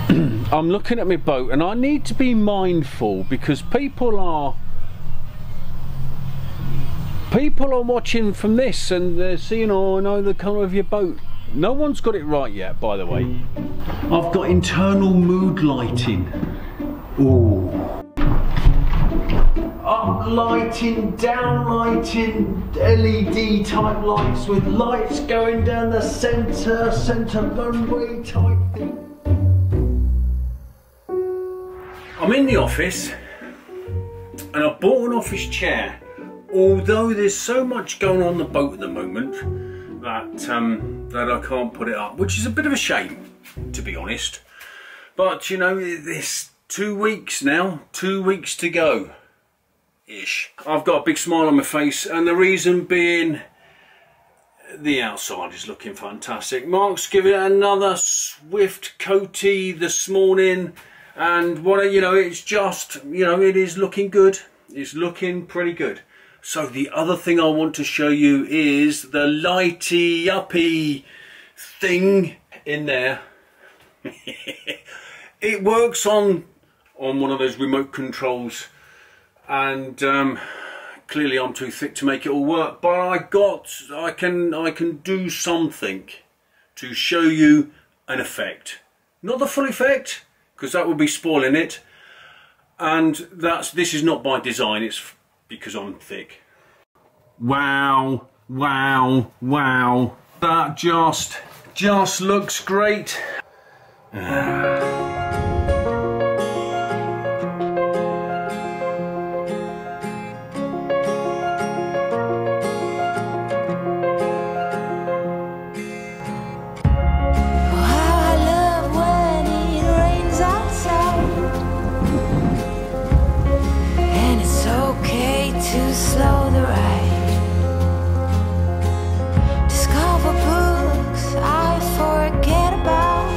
I'm looking at my boat and I need to be mindful because people are watching from this and they're seeing, oh, I know the colour of your boat. No one's got it right yet, by the way. I've got internal mood lighting. Ooh. Up lighting, down lighting, LED type lights with lights going down the centre runway type thing. I'm in the office and I bought an office chair. Although there's so much going on the boat at the moment that I can't put it up, which is a bit of a shame, to be honest. But you know, this 2 weeks now, 2 weeks to go ish. I've got a big smile on my face, and the reason being the outside is looking fantastic. Mark's given it another swift coatie this morning, and what, you know, it's just, you know, it is looking good. It's looking pretty good. So the other thing I want to show you is the lighty uppy thing in there. It works on one of those remote controls, and clearly I'm too thick to make it all work, but I can do something to show you an effect. Not the full effect, because that would be spoiling it, and this is not by design, it's because I'm thick. Wow, wow, wow. That just looks great. Slow the ride. Discover books I forget about.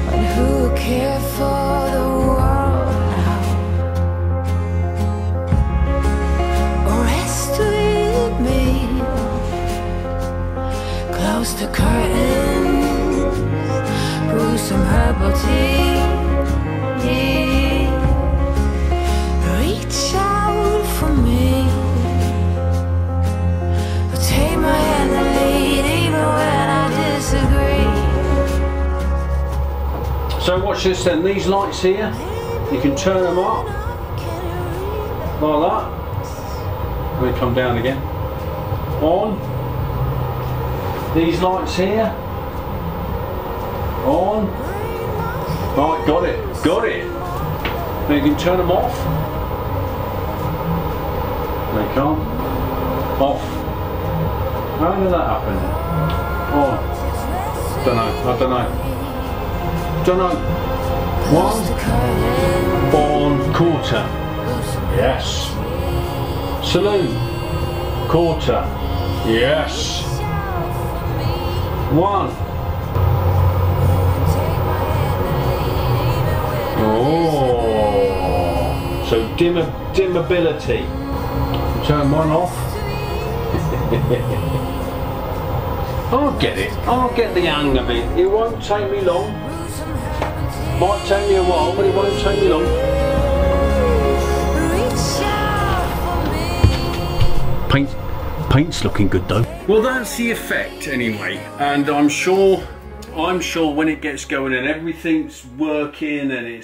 But who care for the world now? Rest with me. Close the curtains. Brew some herbal tea. Reach out for me. Take my hand and lead even when I disagree. So watch this then, these lights here, you can turn them up like that. They come down again. On. These lights here. On. Right, got it, got it. Now you can turn them off. They can't. Off. How did that happen? Oh, don't know. I don't know. Don't know. One. On. Quarter. Yes. Saloon. Quarter. Yes. One. Oh. So dimmability. Turn one off. I'll get it. I'll get the hang of it. It won't take me long. Might take me a while, but it won't take me long. Paint's looking good though. Well, that's the effect anyway, and I'm sure when it gets going and everything's working and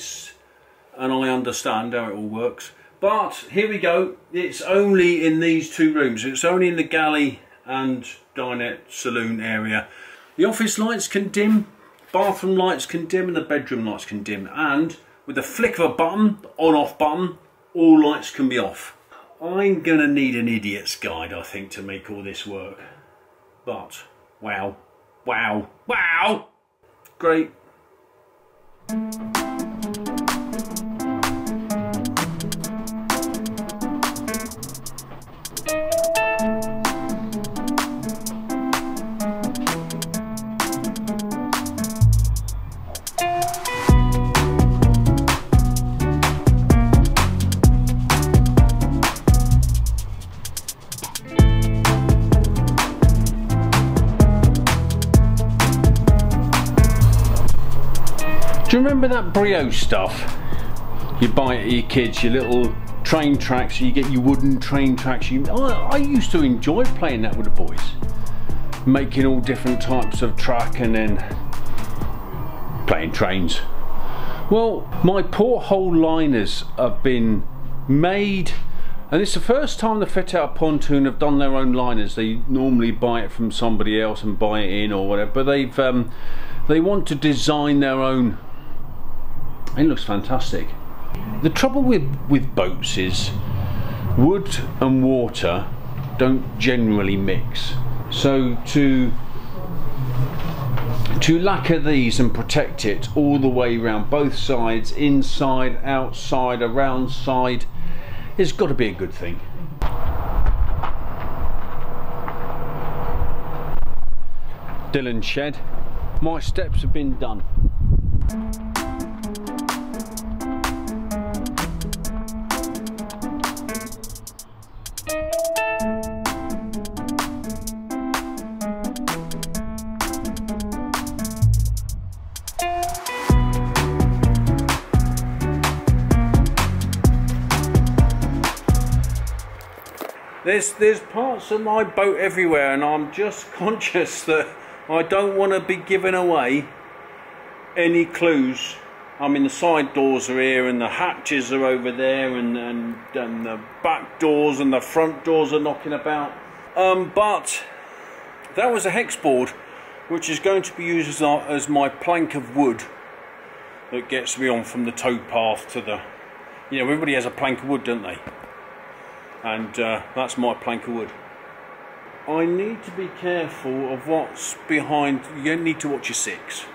I understand how it all works. But here we go, it's only in these two rooms. It's only in the galley and dinette saloon area. The office lights can dim, bathroom lights can dim, and the bedroom lights can dim. And with the flick of a button, the on-off button, all lights can be off. I'm gonna need an idiot's guide, I think, to make all this work. But, wow, wow, wow! Great. Do you remember that Brio stuff? You buy it at your kids, your little train tracks, you get your wooden train tracks. I used to enjoy playing that with the boys. Making all different types of track and then playing trains. Well, my porthole liners have been made, and it's the first time the FitOut Pontoon have done their own liners. They normally buy it from somebody else and buy it in or whatever, but they want to design their own. It looks fantastic. The trouble with boats is wood and water don't generally mix. So to lacquer these and protect it all the way around, both sides, inside, outside, around side, it's got to be a good thing. Dylan's shed. My steps have been done. There's parts of my boat everywhere, and I'm just conscious that I don't want to be giving away any clues. I mean, the side doors are here and the hatches are over there, and the back doors and the front doors are knocking about. But that was a hex board, which is going to be used as my plank of wood that gets me on from the towpath to the... You know, everybody has a plank of wood, don't they? And that's my plank of wood. I need to be careful of what's behind. You need to watch your six.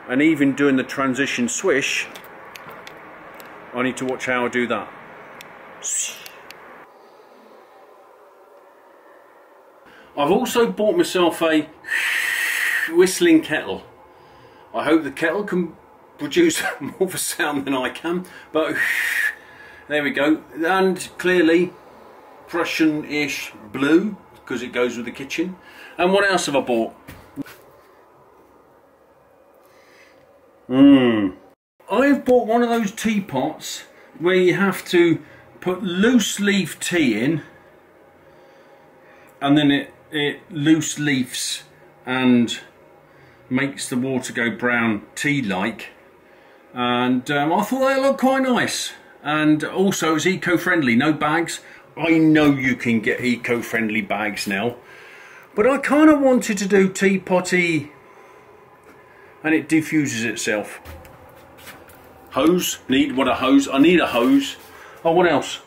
And even doing the transition swish, I need to watch how I do that. I've also bought myself a whistling kettle. I hope the kettle can produce more of a sound than I can, but there we go. And clearly Prussian-ish blue, because it goes with the kitchen. And what else have I bought? I've bought one of those teapots where you have to put loose leaf tea in, and then it loose leafs and makes the water go brown tea-like. And I thought they looked quite nice. And also it's eco-friendly, no bags. I know you can get eco-friendly bags now, but I kind of wanted to do teapotty, and it diffuses itself. Hose, what a hose, I need a hose. Oh, what else?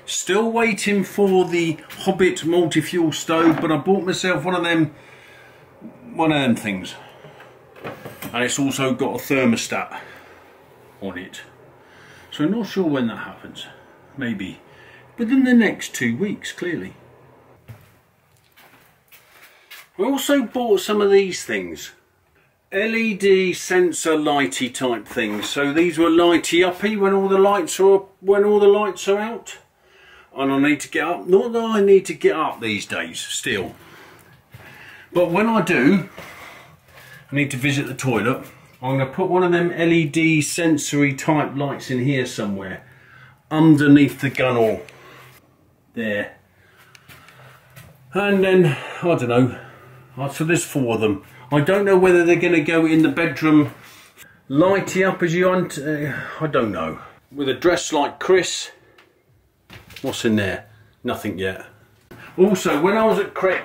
Still waiting for the Hobbit multi-fuel stove, but I bought myself one of them things. And it's also got a thermostat on it. So I'm not sure when that happens. Maybe within the next 2 weeks, clearly. I also bought some of these things. LED sensor lighty type things. So these were lighty uppy when all the lights are out. And I need to get up. Not that I need to get up these days still. But when I do, I need to visit the toilet. I'm going to put one of them LED sensory type lights in here somewhere, underneath the gunnel there. And then, I don't know, so there's 4 of them. I don't know whether they're going to go in the bedroom lighty up as you want. I don't know. With a dress like Chris, what's in there? Nothing yet. Also, when I was at Crick,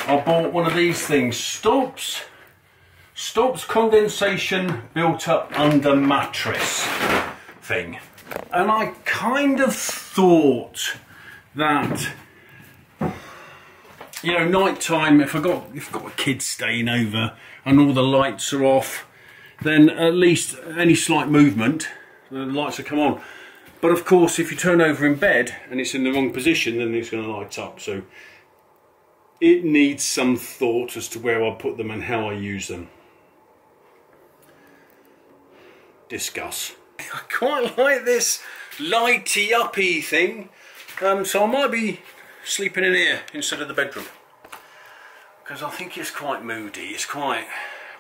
I bought one of these things. Stops condensation built up under mattress thing. And I kind of thought that, you know, night time, if I've got a kid staying over and all the lights are off, then at least any slight movement, the lights will come on. But of course, if you turn over in bed and it's in the wrong position, then it's going to light up. So it needs some thought as to where I put them and how I use them. Discuss. I quite like this lighty uppy thing, so I might be sleeping in here instead of the bedroom. because I think it's quite moody, it's quite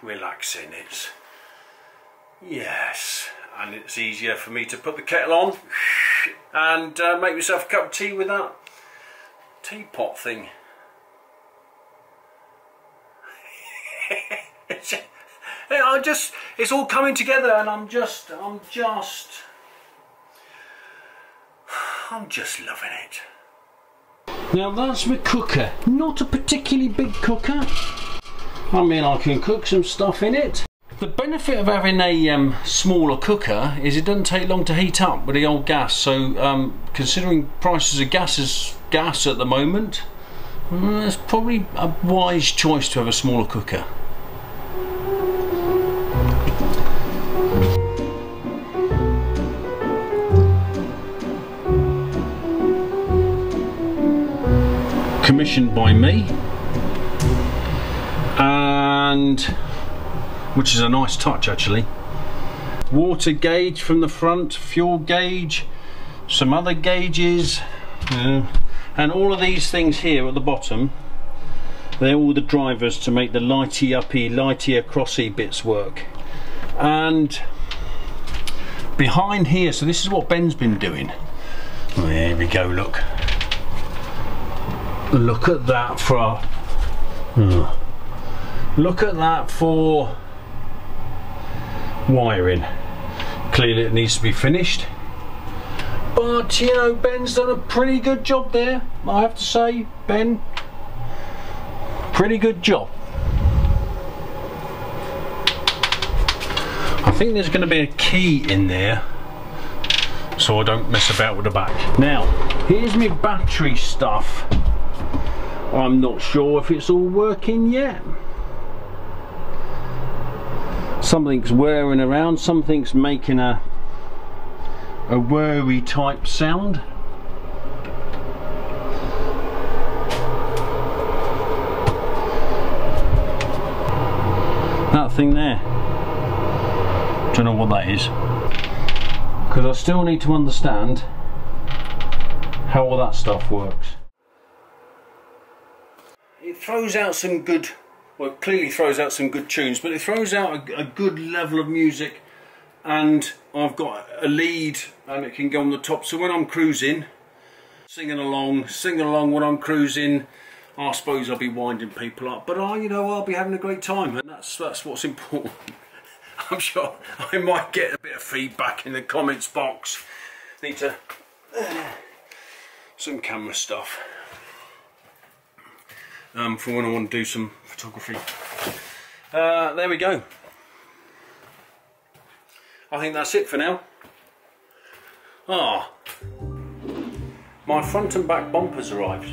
relaxing, it's, yes, and it's easier for me to put the kettle on and make myself a cup of tea with that teapot thing. It's all coming together, and I'm just loving it. Now that's my cooker, not a particularly big cooker. I mean, I can cook some stuff in it. The benefit of having a smaller cooker is it doesn't take long to heat up with the old gas, so considering prices of gas at the moment, it's probably a wise choice to have a smaller cooker. Commissioned by me, and which is a nice touch actually. Water gauge from the front, fuel gauge, some other gauges, and all of these things here at the bottom, they're all the drivers to make the lighty uppy, lighty acrossy bits work. And behind here, so this is what Ben's been doing. There we go, look. Look at that for look at that for wiring. Clearly it needs to be finished, but you know, Ben's done a pretty good job there, I have to say. Ben, pretty good job. I think there's going to be a key in there so I don't mess about with the back. Now here's my battery stuff. I'm not sure if it's all working yet. Something's whirring around, something's making a whirry type sound. That thing there, don't know what that is, because I still need to understand how all that stuff works. It throws out some good, well, it clearly throws out some good tunes, but it throws out a good level of music, and I've got a lead and it can go on the top, so when I'm cruising, singing along when I'm cruising, I suppose I'll be winding people up, but you know, I'll be having a great time, and that's what's important. I'm sure I might get a bit of feedback in the comments box. Need to some camera stuff. For when I want to do some photography. There we go. I think that's it for now. My front and back bumpers arrived.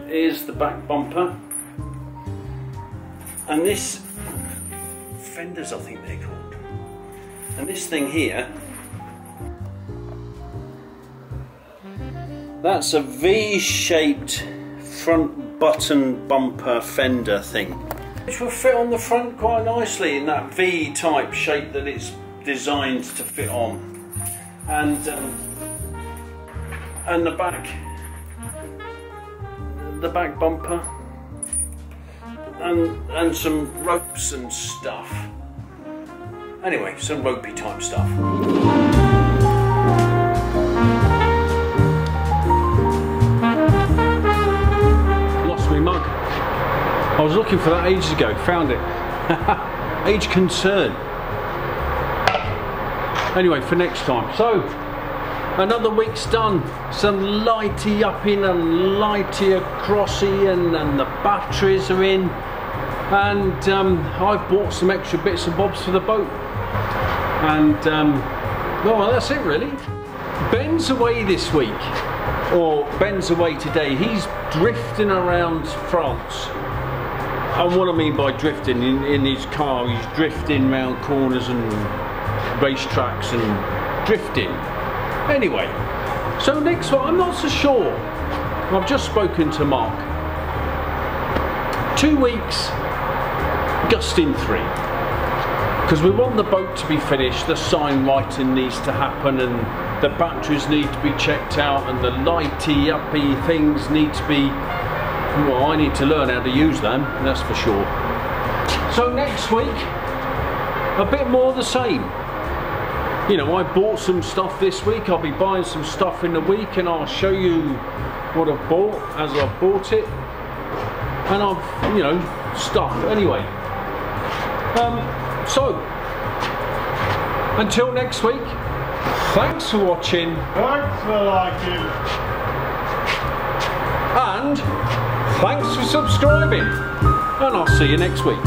Here's the back bumper, and this fenders, I think they're called, and this thing here, that's a V-shaped front button bumper fender thing, which will fit on the front quite nicely in that V type shape that it's designed to fit on, and the back bumper, and some ropes and stuff. Anyway, some ropey type stuff. I was looking for that ages ago, found it. Age concern. Anyway, for next time. So, another week's done. Some lighty upping and lighty acrossy, and the batteries are in. And I've bought some extra bits and bobs for the boat. And, well, that's it really. Ben's away this week. Or Ben's away today. He's drifting around France. And what I mean by drifting, in his car, he's drifting round corners and racetracks and drifting. Anyway, so next one, I'm not so sure. I've just spoken to Mark. 2 weeks, gusting 3. Because we want the boat to be finished, the sign writing needs to happen, and the batteries need to be checked out, and the lighty uppy things need to be Well, I need to learn how to use them, that's for sure. So next week, a bit more of the same. You know, I bought some stuff this week. I'll be buying some stuff in the week, and I'll show you what I've bought as I've bought it. And I've, you know, stuff. Anyway, so until next week, thanks for watching. Thanks for liking. And thanks for subscribing. And I'll see you next week.